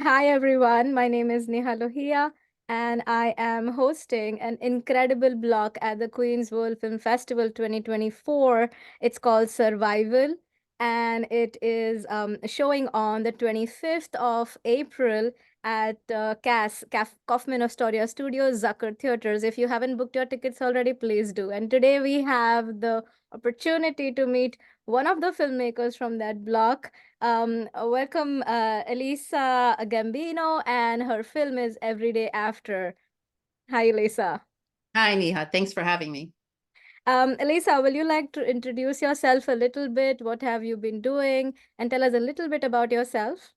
Hi everyone, my name is Neha Lohia, and I am hosting an incredible block at the Queen's World Film Festival 2024. It's called Survival, and it is showing on the 25th of April at Kaufman Astoria Studios, Zucker Theaters. If you haven't booked your tickets already, please do. And today we have the opportunity to meet one of the filmmakers from that block. Welcome, Elisa Gambino, and her film is Everyday After. Hi, Elisa. Hi, Neha. Thanks for having me. Elisa, will you like to introduce yourself a little bit? What have you been doing? And tell us a little bit about yourself.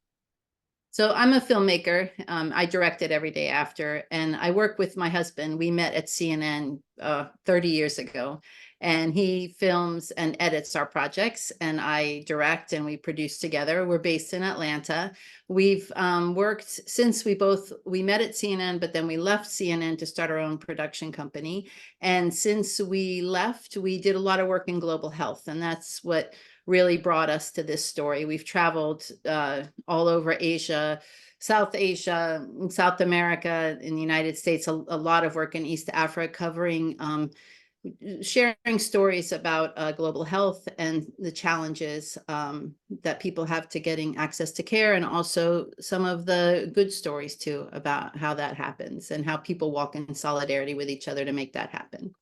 So I'm a filmmaker. I directed Every Day After, and I work with my husband. We met at CNN 30 years ago, and he films and edits our projects, and I direct and we produce together. We're based in Atlanta. We've worked since we met at CNN, but then we left CNN to start our own production company. And since we left, we did a lot of work in global health, and that's what really brought us to this story. We've traveled all over Asia, South Asia, South America, in the United States, a lot of work in East Africa, covering sharing stories about global health and the challenges that people have to getting access to care, and also some of the good stories too about how that happens and how people walk in solidarity with each other to make that happen.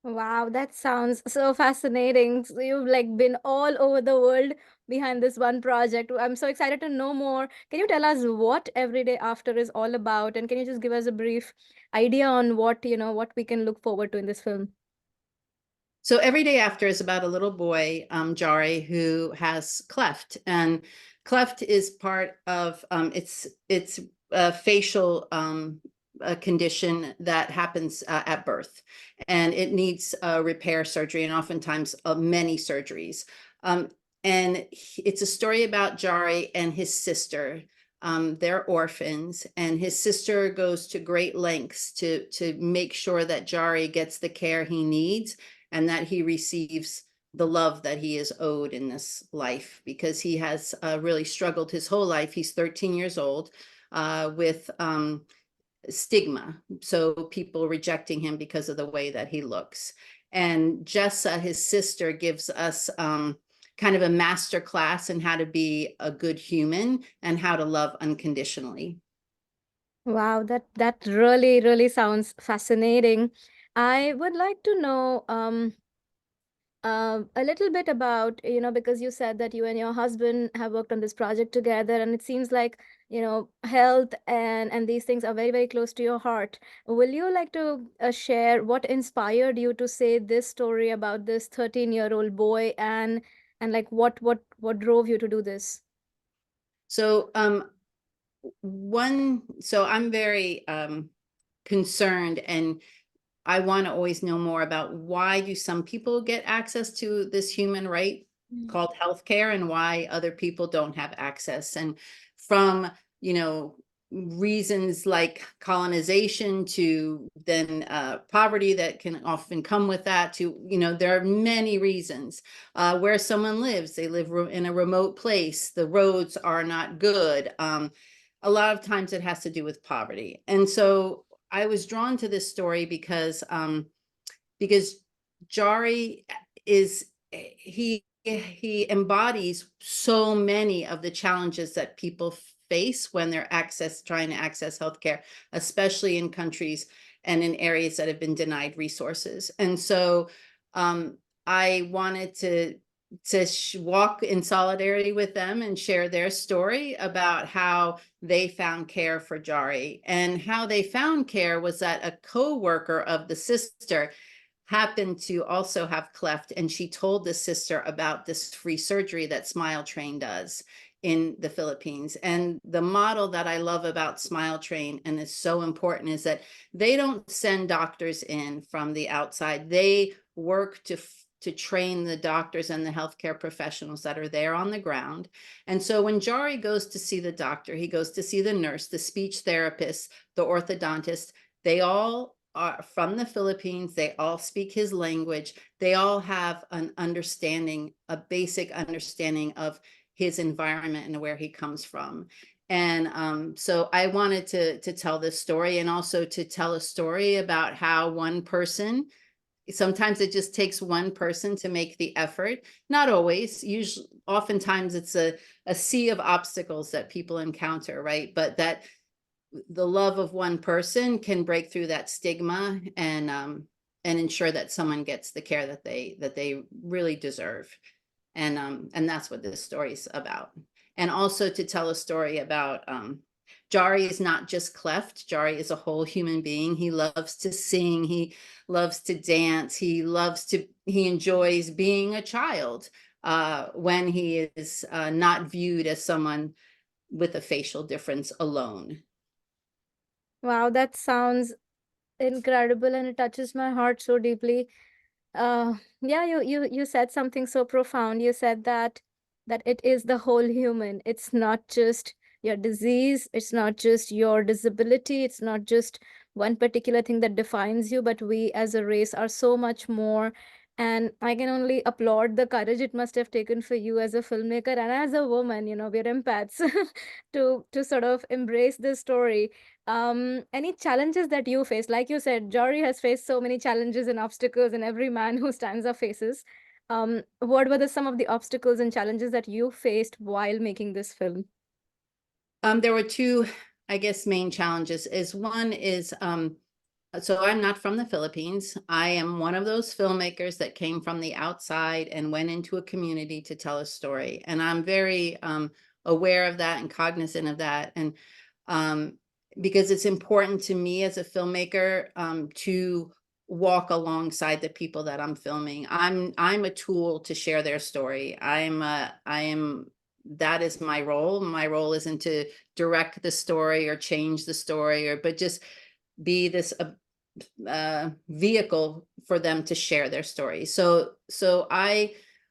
Wow, that sounds so fascinating. So you've like been all over the world behind this one project. I'm so excited to know more. Can you tell us what Everyday After is all about? And can you just give us a brief idea on what we can look forward to in this film? So Every Day After is about a little boy, Jari, who has cleft, and cleft is part of it's a facial a condition that happens at birth, and it needs repair surgery, and oftentimes many surgeries. Um, and it's a story about Jari and his sister. They're orphans, and his sister goes to great lengths to make sure that Jari gets the care he needs and that he receives the love that he is owed in this life, because he has really struggled his whole life. He's 13 years old with stigma, so people rejecting him because of the way that he looks. And Jessa, his sister, gives us kind of a master class in how to be a good human and how to love unconditionally. Wow, that really sounds fascinating. I would like to know a little bit about, because you said that you and your husband have worked on this project together, and it seems like, health and these things are very close to your heart. Will you like to share what inspired you to say this story about this 13-year-old boy, and like what drove you to do this? So I'm very concerned, and I want to always know more about why do some people get access to this human right Mm. called healthcare, and why other people don't have access. And from, you know, reasons like colonization to then poverty that can often come with that, to, there are many reasons. Where someone lives, they live in a remote place, the roads are not good. A lot of times it has to do with poverty. And so I was drawn to this story because Jari is he embodies so many of the challenges that people face when they're trying to access healthcare, especially in countries and in areas that have been denied resources. And so I wanted to walk in solidarity with them and share their story about how they found care for Jari. And how they found care was that a co-worker of the sister happened to also have cleft, and she told the sister about this free surgery that Smile Train does in the Philippines. And the model that I love about Smile Train, and is so important, is that they don't send doctors in from the outside. They work to train the doctors and the healthcare professionals that are there on the ground. And so when Jari goes to see the doctor, he goes to see the nurse, the speech therapist, the orthodontist. They all are from the Philippines. They all speak his language. They all have an understanding, a basic understanding of his environment and where he comes from. And so I wanted to tell this story, and also to tell a story about how one person, sometimes it just takes one person to make the effort. Not always, usually, oftentimes it's a sea of obstacles that people encounter, right? But that the love of one person can break through that stigma, and ensure that someone gets the care that they really deserve. And that's what this story is about. And also to tell a story about, Jari is not just cleft. Jari is a whole human being. He loves to sing, he loves to dance, he enjoys being a child, when he is not viewed as someone with a facial difference alone. Wow, that sounds incredible and it touches my heart so deeply. Yeah, you said something so profound. You said that it is the whole human. It's not just your disease, it's not just your disability, it's not just one particular thing that defines you, but we as a race are so much more. And I can only applaud the courage it must have taken for you as a filmmaker and as a woman, we're empaths, to sort of embrace this story. Any challenges that you face? Like you said, Jory has faced so many challenges and obstacles, and every man who stands up faces. What were some of the obstacles and challenges that you faced while making this film? There were two, I guess, main challenges. Is one is, so I'm not from the Philippines. I am one of those filmmakers that came from the outside and went into a community to tell a story. And I'm very aware of that and cognizant of that. And um, because it's important to me as a filmmaker, to walk alongside the people that I'm filming. I'm a tool to share their story. I am that is my role. My role isn't to direct the story or change the story, but just be this vehicle for them to share their story. So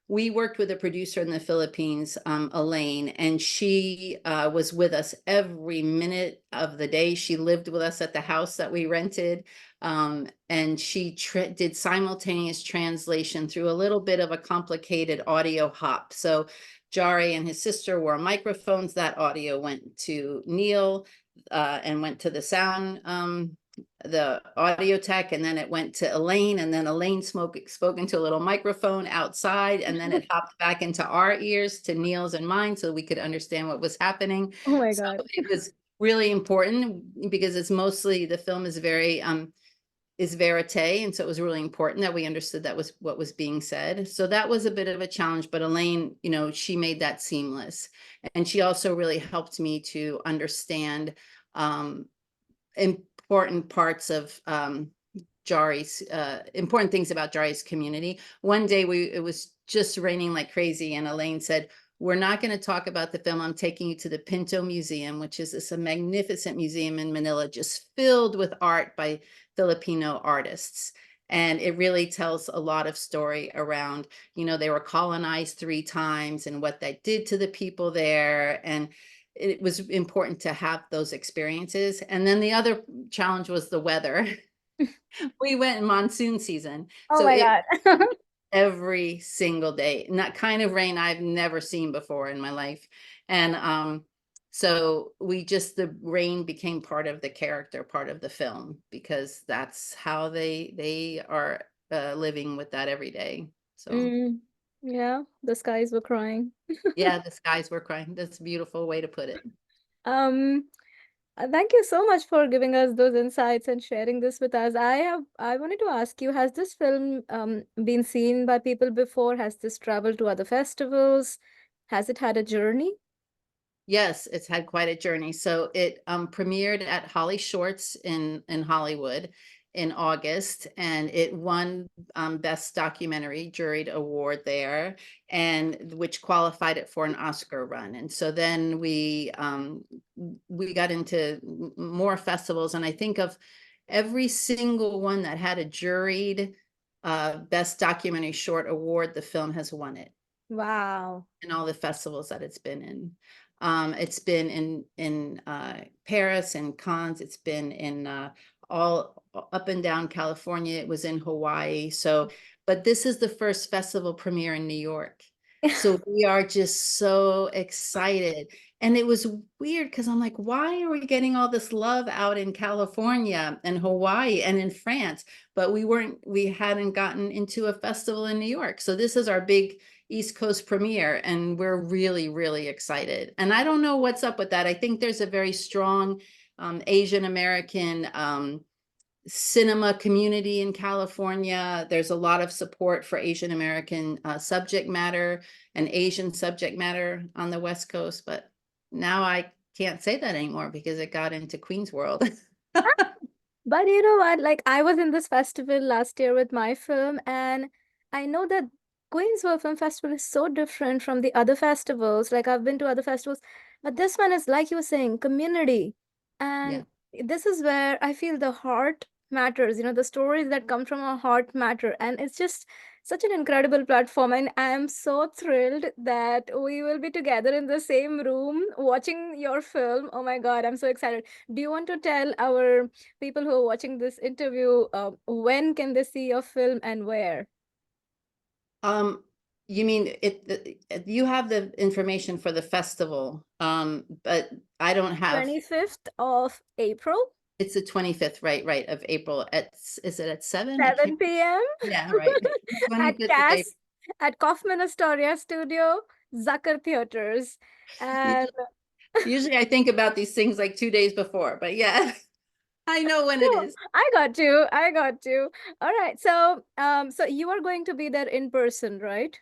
we worked with a producer in the Philippines, Elaine, and she was with us every minute of the day. She lived with us at the house that we rented, and she did simultaneous translation through a little bit of a complicated audio hop. So Jari and his sister wore microphones. That audio went to Neal, and went to the audio tech, and then it went to Elaine, and then Elaine spoke into a little microphone outside, and then it hopped back into our ears, to Neal's and mine, so we could understand what was happening. Oh my So God. it was really important, because it's mostly, the film is very is verite, and so it was really important that we understood that was what was being said. So that was a bit of a challenge, but Elaine, she made that seamless, and she also really helped me to understand important parts of Jari's important things about Jari's community. One day it was just raining like crazy, and Elaine said, "We're not going to talk about the film. I'm taking you to the Pinto Museum, which is a magnificent museum in Manila, just filled with art by Filipino artists." And it really tells a lot of story around, they were colonized 3 times and what that did to the people there. And it was important to have those experiences. And then the other challenge was the weather. We went in monsoon season, Oh so my it God. every single day, and that kind of rain I've never seen before in my life. And so the rain became part of the character, part of the film, because that's how they are living with that every day. So Mm, yeah, the skies were crying. yeah, the skies were crying. That's a beautiful way to put it. Um, Thank you so much for giving us those insights and sharing this with us. I wanted to ask you, has this film been seen by people before? Has this traveled to other festivals? Has it had a journey? Yes, it's had quite a journey. So it premiered at Holly Shorts in Hollywood in August, and it won Best Documentary Juried Award there, and which qualified it for an Oscar run. And so then we got into more festivals, and I think of every single one that had a juried Best Documentary Short Award, the film has won it Wow. in all the festivals that it's been in. It's been in Paris and Cannes. It's been in all up and down California. It was in Hawaii. So, but this is the first festival premiere in New York. So we are just so excited. And it was weird because I'm like, why are we getting all this love out in California and Hawaii and in France? But we hadn't gotten into a festival in New York. So this is our big East Coast premiere, and we're really, really excited. And I don't know what's up with that. I think there's a very strong Asian American cinema community in California. There's a lot of support for Asian American subject matter and Asian subject matter on the West Coast, but now I can't say that anymore because it got into Queen's World. But you know what? Like, I was in this festival last year with my film, and I know that Queensville Film Festival is so different from the other festivals. Like, I've been to other festivals, but this one is, like you were saying, community. Yeah. And this is where I feel the heart matters. The stories that come from our heart matter. And it's just such an incredible platform. And I am so thrilled that we will be together in the same room watching your film. Oh my God, I'm so excited. Do you want to tell our people who are watching this interview, when can they see your film and where? Um, you mean you have the information for the festival, but I don't have. 25th of April, It's the 25th, right, of April. Is it at 7? I can't. 7 p.m. Yeah, right. at 25th of April. CAS, at Kaufman Astoria Studio, Zucker Theaters. And Usually I think about these things like 2 days before, but yeah, I know when it oh, is. I got you. I got you. All right. So you are going to be there in person, right?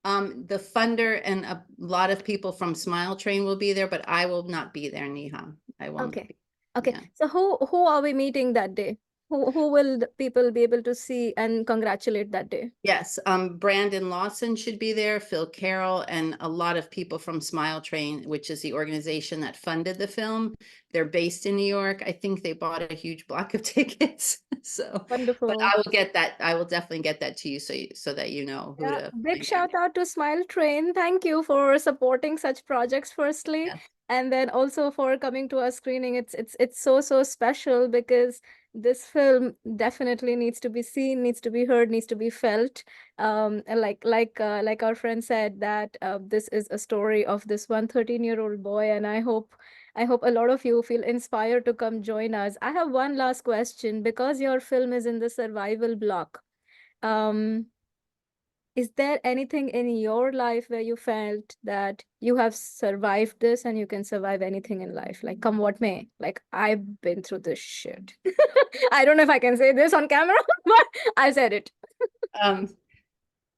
The funder and a lot of people from Smile Train will be there, but I will not be there, Neha. I won't Okay. be. Okay. Yeah. So who are we meeting that day? Who will the people be able to see and congratulate that day? Yes, Brandon Lawson should be there, Phil Carroll, and a lot of people from Smile Train, which is the organization that funded the film. They're based in New York. I think they bought a huge block of tickets. So, but Wonderful. I will get that. I will definitely get that to you so that you know who Yeah, to big find that. shout out to Smile Train. Thank you for supporting such projects, firstly, Yeah. and then also for coming to our screening. It's so special because this film definitely needs to be seen, needs to be heard, needs to be felt. And like our friend said that this is a story of this 13-year-old boy, and I hope a lot of you feel inspired to come join us. I have one last question because your film is in the survival block. Um, is there anything in your life where you felt that you have survived this and you can survive anything in life? Like, come what may. Like, I've been through this shit. I don't know if I can say this on camera, but I said it. Um,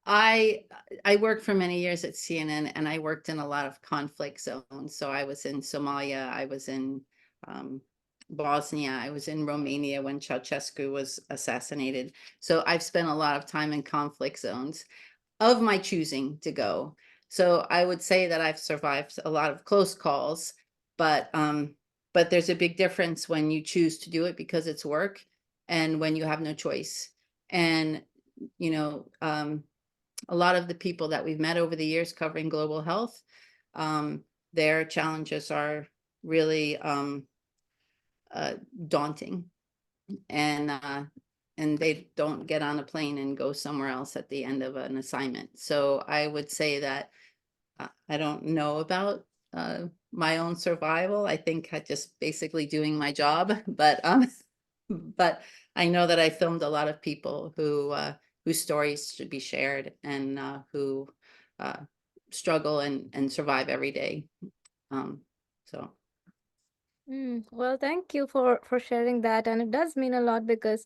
I I worked for many years at CNN, and I worked in a lot of conflict zones. So I was in Somalia, I was in um, Bosnia, I was in Romania when Ceausescu was assassinated. So I've spent a lot of time in conflict zones of my choosing to go. So I would say that I've survived a lot of close calls, but there's a big difference when you choose to do it because it's work and when you have no choice. And you know, a lot of the people that we've met over the years covering global health, their challenges are really uh, daunting, and uh, and they don't get on a plane and go somewhere else at the end of an assignment. So I would say that I don't know about my own survival. I think I just basically doing my job, but I know that I filmed a lot of people whose stories should be shared, and who uh, struggle and survive every day. Um, so Well, thank you for sharing that, and it does mean a lot because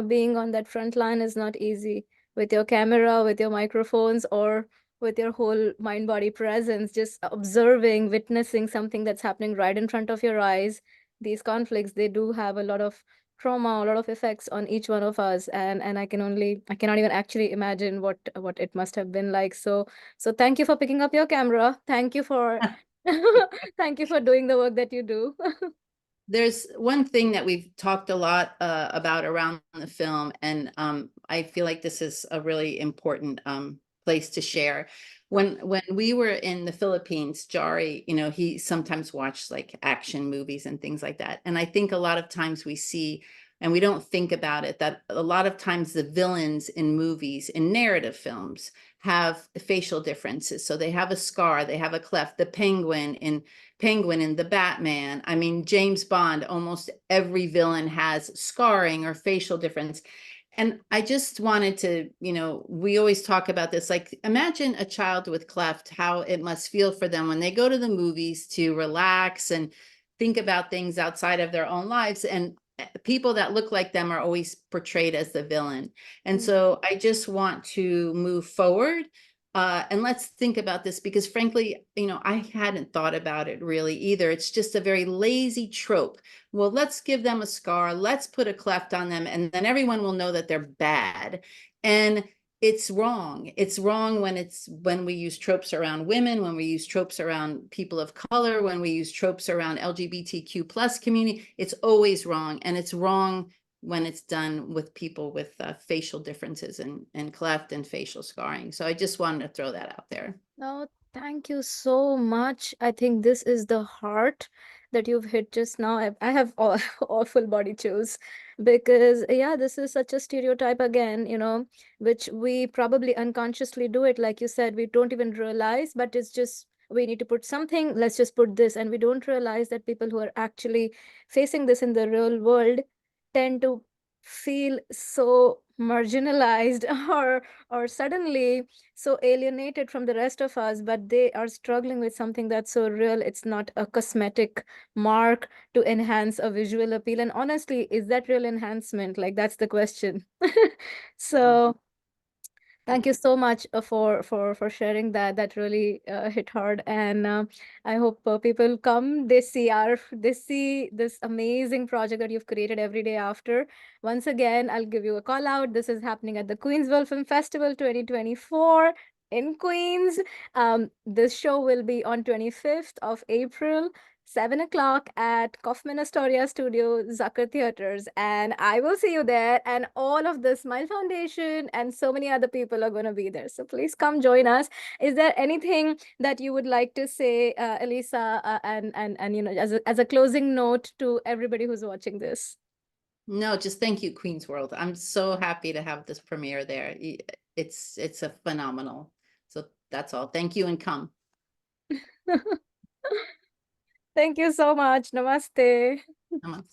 being on that front line is not easy with your camera, with your microphones, or with your whole mind body presence, just observing, witnessing something that's happening right in front of your eyes. These conflicts, they do have a lot of trauma, a lot of effects on each one of us, and I cannot even actually imagine what it must have been like. So thank you for picking up your camera. Thank you for thank you for doing the work that you do. there's one thing that we've talked a lot about around the film, and I feel like this is a really important place to share. When we were in the Philippines, Jari, he sometimes watched like action movies and things like that. And I think a lot of times we see and we don't think about it, that a lot of times the villains in movies, in narrative films, have facial differences. So they have a scar, they have a cleft. The Penguin in the Batman, I mean, James Bond, almost every villain has scarring or facial difference. And I just wanted to, we always talk about this, like, imagine a child with cleft, how it must feel for them when they go to the movies to relax and think about things outside of their own lives. And people that look like them are always portrayed as the villain. And so I just want to move forward. And let's think about this, because frankly, I hadn't thought about it really either. It's just a very lazy trope. Well, let's give them a scar, let's put a cleft on them, and then everyone will know that they're bad. And it's wrong. It's wrong when we use tropes around women, when we use tropes around people of color, when we use tropes around LGBTQ plus community. It's always wrong. And it's wrong when it's done with people with facial differences and cleft and facial scarring. So I just wanted to throw that out there. No, thank you so much. I think this is the heart that you've hit just now. I have awful body chills because, yeah, this is such a stereotype again, which we probably unconsciously do it. Like you said, we don't even realize, but it's just we need to put something, let's just put this. And we don't realize that people who are actually facing this in the real world tend to feel so marginalized or suddenly so alienated from the rest of us, but they are struggling with something that's so real. It's not a cosmetic mark to enhance a visual appeal. And honestly, is that real enhancement? Like, that's the question. So thank you so much for sharing that. That really hit hard, and I hope people come. They see this amazing project that you've created every day after. Once again, I'll give you a call out. This is happening at the Queensville Film Festival 2024 in Queens. This show will be on 25th of April. 7 o'clock at Kaufman Astoria Studio, Zucker Theaters. And I will see you there. And all of the Smile Foundation and so many other people are going to be there. So please come join us. Is there anything that you would like to say, Elisa, and as a closing note to everybody who's watching this? No, just thank you, Queen's World. I'm so happy to have this premiere there. It's a phenomenal. So that's all. Thank you, and come. Thank you so much. Namaste. Namaste.